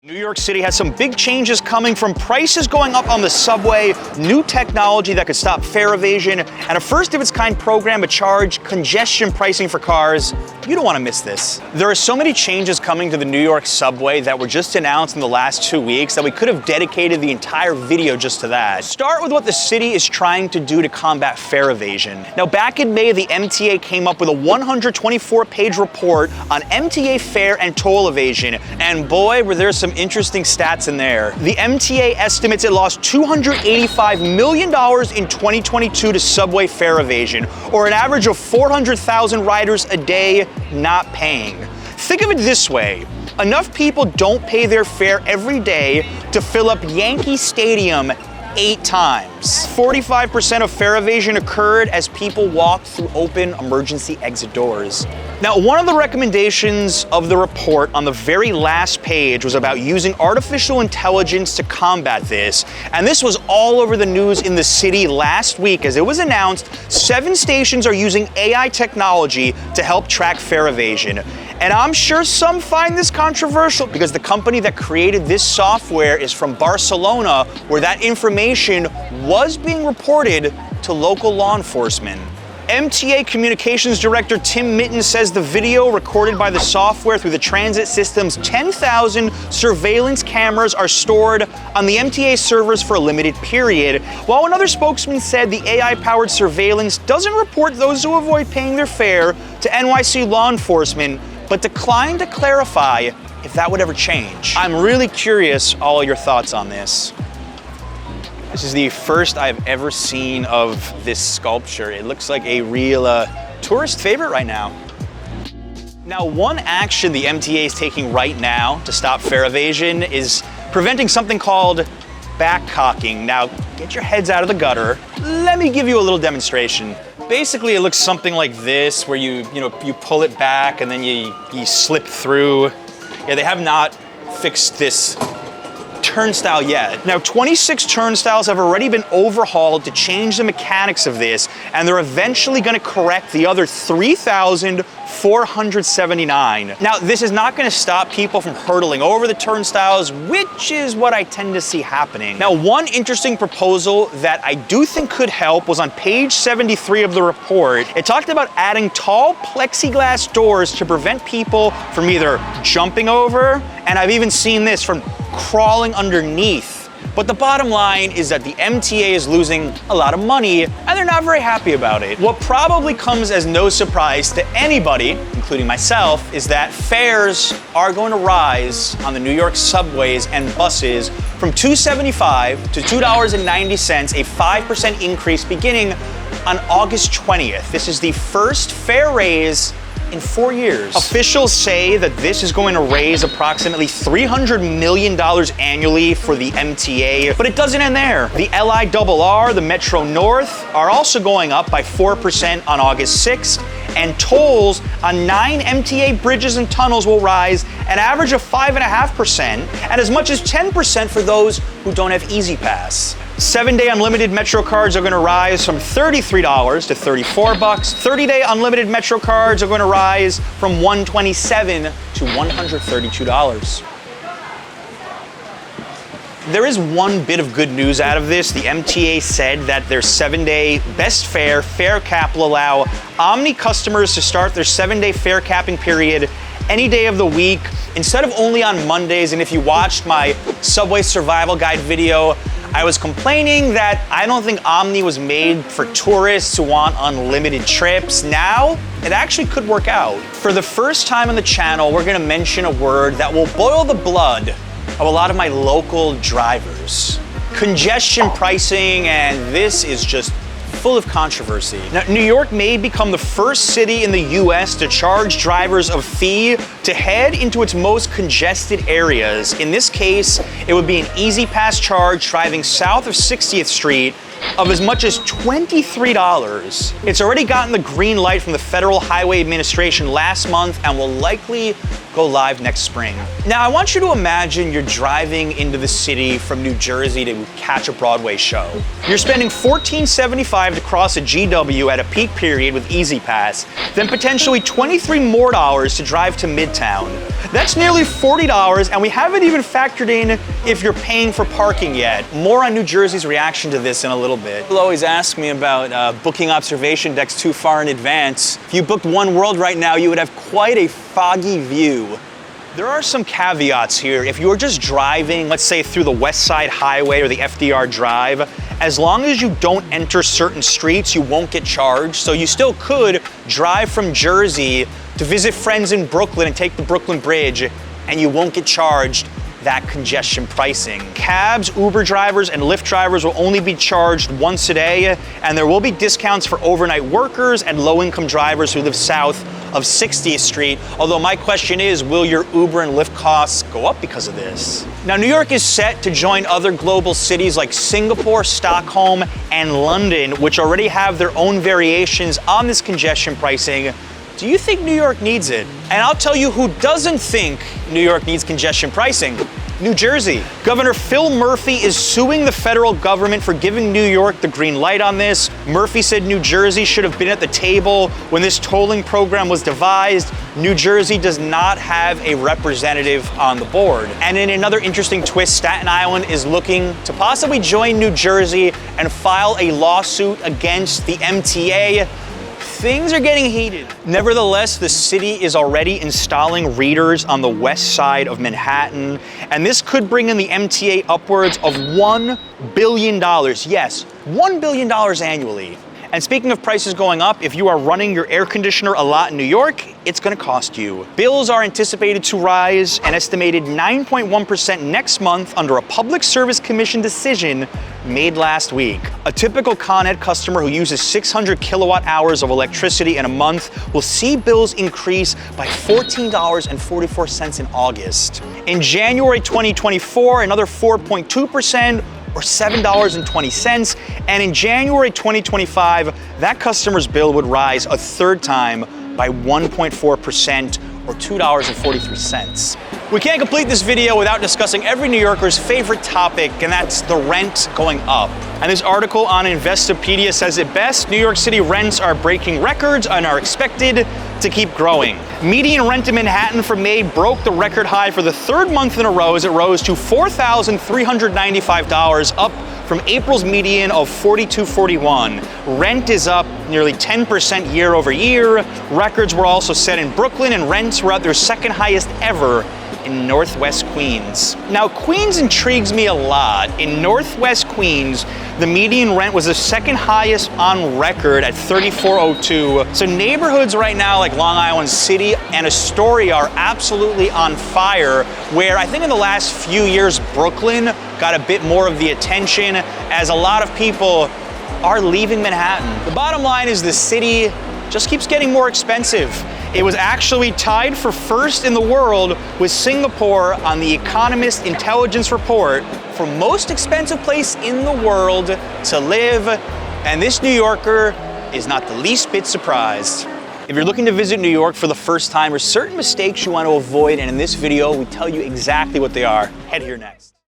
New York City has some big changes coming, from prices going up on the subway, new technology that could stop fare evasion, and a first-of-its-kind program to charge congestion pricing for cars. You don't want to miss this. There are so many changes coming to the New York subway that were just announced in the last 2 weeks that we could have dedicated the entire video just to that. Start with what the city is trying to do to combat fare evasion. Now, back in May, the MTA came up with a 124-page report on MTA fare and toll evasion, and boy, were there some interesting stats in there. The MTA estimates it lost $285 million in 2022 to subway fare evasion, or an average of 400,000 riders a day not paying. Think of it this way: enough people don't pay their fare every day to fill up Yankee Stadium 8 times. 45% of fare evasion occurred as people walked through open emergency exit doors. Now, one of the recommendations of the report on the very last page was about using artificial intelligence to combat this, and this was all over the news in the city last week as it was announced 7 stations are using AI technology to help track fare evasion. And I'm sure some find this controversial because the company that created this software is from Barcelona, where that information was being reported to local law enforcement. MTA Communications Director Tim Mitten says the video recorded by the software through the transit system's 10,000 surveillance cameras are stored on the MTA servers for a limited period, while another spokesman said the AI-powered surveillance doesn't report those who avoid paying their fare to NYC law enforcement, but declined to clarify if that would ever change. I'm really curious all your thoughts on this. This is the first I've ever seen of this sculpture. It looks like a real tourist favorite right now. Now, one action the MTA is taking right now to stop fare evasion is preventing something called backcocking. Now, get your heads out of the gutter. Let me give you a little demonstration. Basically, it looks something like this, where you pull it back and then you slip through. Yeah, they have not fixed this turnstile yet. Now, 26 turnstiles have already been overhauled to change the mechanics of this, and they're eventually going to correct the other 3,479. Now, this is not going to stop people from hurtling over the turnstiles, which is what I tend to see happening. Now, one interesting proposal that I do think could help was on page 73 of the report. It talked about adding tall plexiglass doors to prevent people from either jumping over, and I've even seen this, from crawling underneath. But the bottom line is that the MTA is losing a lot of money, and they're not very happy about it. What probably comes as no surprise to anybody, including myself, is that fares are going to rise on the New York subways and buses from $2.75 to $2.90, a 5% increase beginning on August 20th. This is the first fare raise in 4 years. Officials say that this is going to raise approximately $300 million annually for the MTA, but it doesn't end there. The LIRR, the Metro North, are also going up by 4% on August 6th, and tolls on 9 MTA bridges and tunnels will rise an average of 5.5%, and as much as 10% for those who don't have Easy Pass. 7-day unlimited Metro cards are going to rise from $33 to $34. 30-day unlimited Metro cards are going to rise from $127 to $132. There is one bit of good news out of this. The MTA said that their 7-day best fare cap will allow Omni customers to start their 7-day fare capping period any day of the week instead of only on Mondays. And if you watched my Subway Survival Guide video, I was complaining that I don't think Omni was made for tourists who want unlimited trips. Now, it actually could work out. For the first time on the channel, we're gonna mention a word that will boil the blood of a lot of my local drivers: congestion pricing, and this is just full of controversy. Now, New York may become the first city in the US to charge drivers a fee to head into its most congested areas. In this case, it would be an Easy Pass charge driving south of 60th Street of as much as $23. It's already gotten the green light from the Federal Highway Administration last month and will likely go live next spring. Now, I want you to imagine you're driving into the city from New Jersey to catch a Broadway show. You're spending $14.75 to cross a GW at a peak period with Easy Pass, then potentially $23 more to drive to Midtown. That's nearly $40, and we haven't even factored in if you're paying for parking yet. More on New Jersey's reaction to this in a little bit. People always ask me about booking observation decks too far in advance. If you booked One World right now, you would have quite a foggy view. There are some caveats here. If you're just driving, let's say through the West Side Highway or the FDR Drive, as long as you don't enter certain streets, you won't get charged. So you still could drive from Jersey to visit friends in Brooklyn and take the Brooklyn Bridge, and you won't get charged that congestion pricing. Cabs, Uber drivers, and Lyft drivers will only be charged once a day, and there will be discounts for overnight workers and low-income drivers who live south of 60th Street, although my question is, will your Uber and Lyft costs go up because of this? Now, New York is set to join other global cities like Singapore, Stockholm, and London, which already have their own variations on this congestion pricing. Do you think New York needs it? And I'll tell you who doesn't think New York needs congestion pricing. New Jersey. Governor Phil Murphy is suing the federal government for giving New York the green light on this. Murphy said New Jersey should have been at the table when this tolling program was devised. New Jersey does not have a representative on the board. And in another interesting twist, Staten Island is looking to possibly join New Jersey and file a lawsuit against the MTA. Things are getting heated. Nevertheless, the city is already installing readers on the west side of Manhattan, and this could bring in the MTA upwards of $1 billion. Yes, $1 billion annually. And speaking of prices going up, if you are running your air conditioner a lot in New York, it's gonna cost you. Bills are anticipated to rise an estimated 9.1% next month under a Public Service Commission decision made last week. A typical Con Ed customer who uses 600 kilowatt hours of electricity in a month will see bills increase by $14.44 in August. In January 2024, another 4.2%, or $7.20, and in January 2025, that customer's bill would rise a third time by 1.4%, or $2.43. We can't complete this video without discussing every New Yorker's favorite topic, and that's the rent going up. And this article on Investopedia says it best: New York City rents are breaking records and are expected to keep growing. Median rent in Manhattan for May broke the record high for the third month in a row as it rose to $4,395, up from April's median of $4,241. Rent is up nearly 10% year over year. Records were also set in Brooklyn, and rents were at their second highest ever in Northwest Queens. Now, Queens intrigues me a lot. In Northwest Queens, the median rent was the second highest on record at $3,402. So neighborhoods right now like Long Island City and Astoria are absolutely on fire, where I think in the last few years, Brooklyn got a bit more of the attention as a lot of people are leaving Manhattan. The bottom line is the city just keeps getting more expensive. It was actually tied for first in the world with Singapore on the Economist Intelligence Report for most expensive place in the world to live, and this New Yorker is not the least bit surprised. If you're looking to visit New York for the first time, there's certain mistakes you want to avoid, and in this video, we tell you exactly what they are. Head here next.